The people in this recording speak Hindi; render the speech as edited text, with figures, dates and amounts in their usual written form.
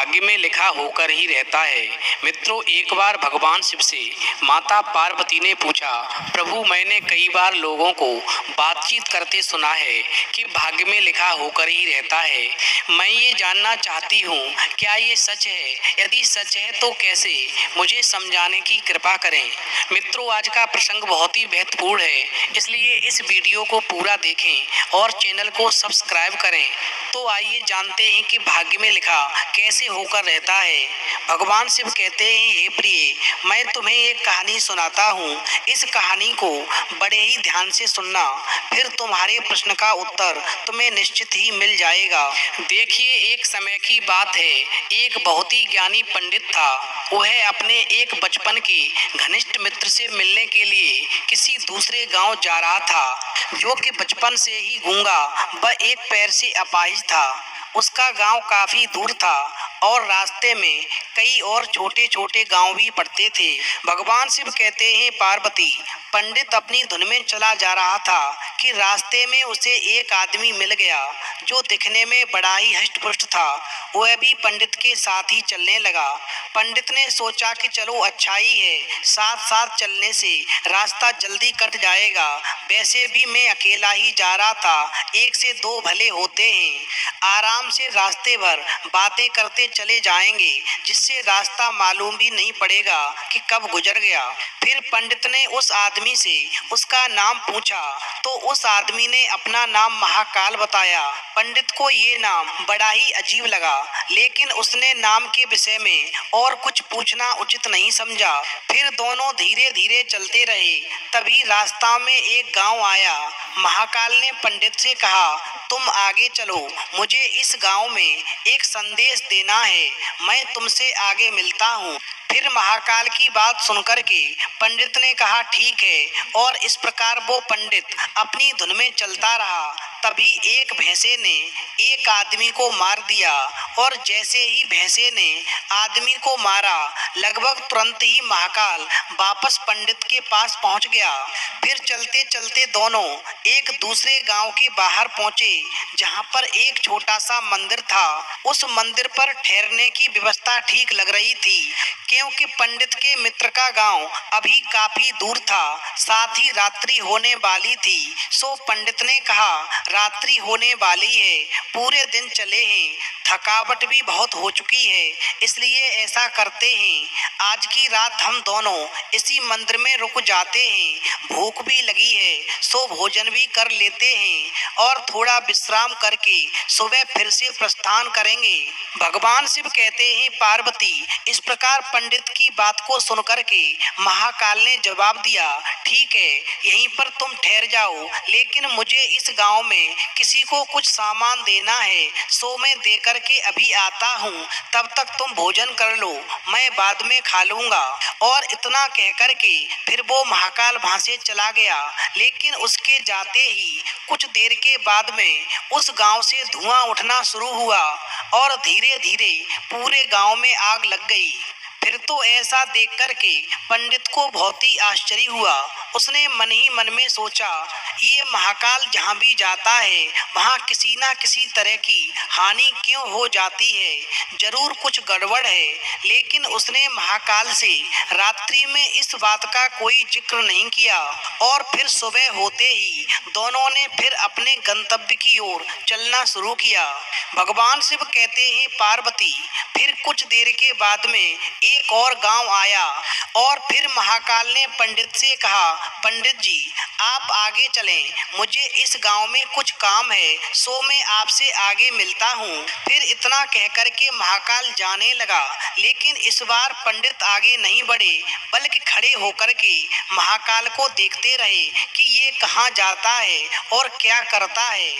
भाग्य में लिखा होकर ही रहता है। मित्रों, एक बार भगवान शिव से माता पार्वती ने पूछा, प्रभु मैंने कई बार लोगों को बातचीत करते सुना है कि भाग्य में लिखा होकर ही रहता है। मैं ये जानना चाहती हूँ, क्या ये सच है? यदि सच है तो कैसे? मुझे समझाने की कृपा करें। मित्रों, आज का प्रसंग बहुत ही महत्वपूर्ण है, इसलिए इस वीडियो को पूरा देखें और चैनल को सब्सक्राइब करें। तो आइए जानते हैं कि भाग्य में लिखा कैसे होकर रहता है। भगवान शिव कहते हैं, हे प्रिय, मैं तुम्हें एक कहानी सुनाता हूँ। इस कहानी को बड़े ही ध्यान से सुनना, फिर तुम्हारे प्रश्न का उत्तर तुम्हें निश्चित ही मिल जाएगा। देखिए, एक समय की बात है। एक बहुत ही ज्ञानी पंडित था। वह अपने एक बचपन के घनिष्ठ मित्र से मिलने के लिए किसी दूसरे गांव जा रहा था, जो कि बचपन से ही गूंगा व एक पैर से अपाहिज था। उसका गांव काफी दूर था और रास्ते में कई और छोटे छोटे गांव भी पड़ते थे। भगवान शिव कहते हैं, पार्वती, पंडित अपनी धुन में चला जा रहा था कि रास्ते में उसे एक आदमी मिल गया जो दिखने में बड़ा ही हष्ट-पुष्ट था। वह भी पंडित के साथ ही चलने लगा। पंडित ने सोचा कि चलो अच्छा ही है, साथ साथ चलने से रास्ता जल्दी कट जाएगा। वैसे भी मैं अकेला ही जा रहा था, एक से दो भले होते हैं। आराम से रास्ते भर बातें करते चले जाएंगे, जिससे रास्ता मालूम भी नहीं पड़ेगा कि कब गुजर गया। फिर पंडित ने उस आदमी से उसका नाम पूछा तो उस आदमी ने अपना नाम महाकाल बताया। पंडित को ये नाम बड़ा ही अजीब लगा, लेकिन उसने नाम के विषय में और कुछ पूछना उचित नहीं समझा। फिर दोनों धीरे धीरे चलते रहे। तभी रास्ता में एक गांव आया। महाकाल ने पंडित से कहा, तुम आगे चलो, मुझे इस गांव में एक संदेश देना है। मैं तुमसे आगे मिलता हूँ। फिर महाकाल की बात सुनकर के पंडित ने कहा, ठीक है। और इस प्रकार वो पंडित अपनी धुन में चलता रहा। तभी एक भैंसे ने एक आदमी को मार दिया और जैसे ही भैंसे ने आदमी को मारा, लगभग तुरंत ही महाकाल वापस पंडित के पास पहुंच गया। फिर चलते चलते दोनों एक दूसरे गांव के बाहर पहुंचे, जहां पर एक छोटा सा मंदिर था। उस मंदिर पर ठहरने की व्यवस्था ठीक लग रही थी, क्योंकि पंडित के मित्र का गांव अभी काफी दूर था, साथ ही रात्रि होने वाली थी। सो पंडित ने कहा, रात्रि होने वाली है, पूरे दिन चले हैं, थकावट भी बहुत हो चुकी है, इसलिए ऐसा करते हैं, आज की रात हम दोनों इसी मंदिर में रुक जाते हैं। भूख भी लगी है, सो भोजन भी कर लेते हैं और थोड़ा विश्राम करके सुबह फिर से प्रस्थान करेंगे। भगवान शिव कहते हैं, पार्वती, इस प्रकार पंडित की बात को सुनकर के महाकाल ने जवाब दिया, ठीक है, यहीं पर तुम ठहर जाओ, लेकिन मुझे इस गांव में किसी को कुछ सामान देना है, सो मैं देकर के अभी आता हूँ। तब तक तुम भोजन कर लो, मैं बाद में खा लूंगा। और इतना कहकर के फिर वो महाकाल वहां से चला गया। लेकिन उसके जाते ही कुछ देर के बाद में उस गांव से धुआं उठना शुरू हुआ और धीरे धीरे पूरे गांव में आग लग गई। फिर तो ऐसा देख कर के पंडित को बहुत ही आश्चर्य हुआ। उसने मन ही मन में सोचा, ये महाकाल जहाँ भी जाता है वहाँ किसी ना किसी तरह की हानि क्यों हो जाती है, जरूर कुछ गड़बड़ है। लेकिन उसने महाकाल से रात्रि में इस बात का कोई जिक्र नहीं किया। और फिर सुबह होते ही दोनों ने फिर अपने गंतव्य की ओर चलना शुरू किया। भगवान शिव कहते हैं, पार्वती, फिर कुछ देर के बाद में एक और गांव आया और फिर महाकाल ने पंडित से कहा, पंडित जी, आप आगे चलें, मुझे इस गांव में कुछ काम है, सो मैं आपसे आगे मिलता हूँ। फिर इतना कहकर के महाकाल जाने लगा। लेकिन इस बार पंडित आगे नहीं बढ़े, बल्कि खड़े होकर के महाकाल को देखते रहे कि ये कहाँ जाता है और क्या करता है।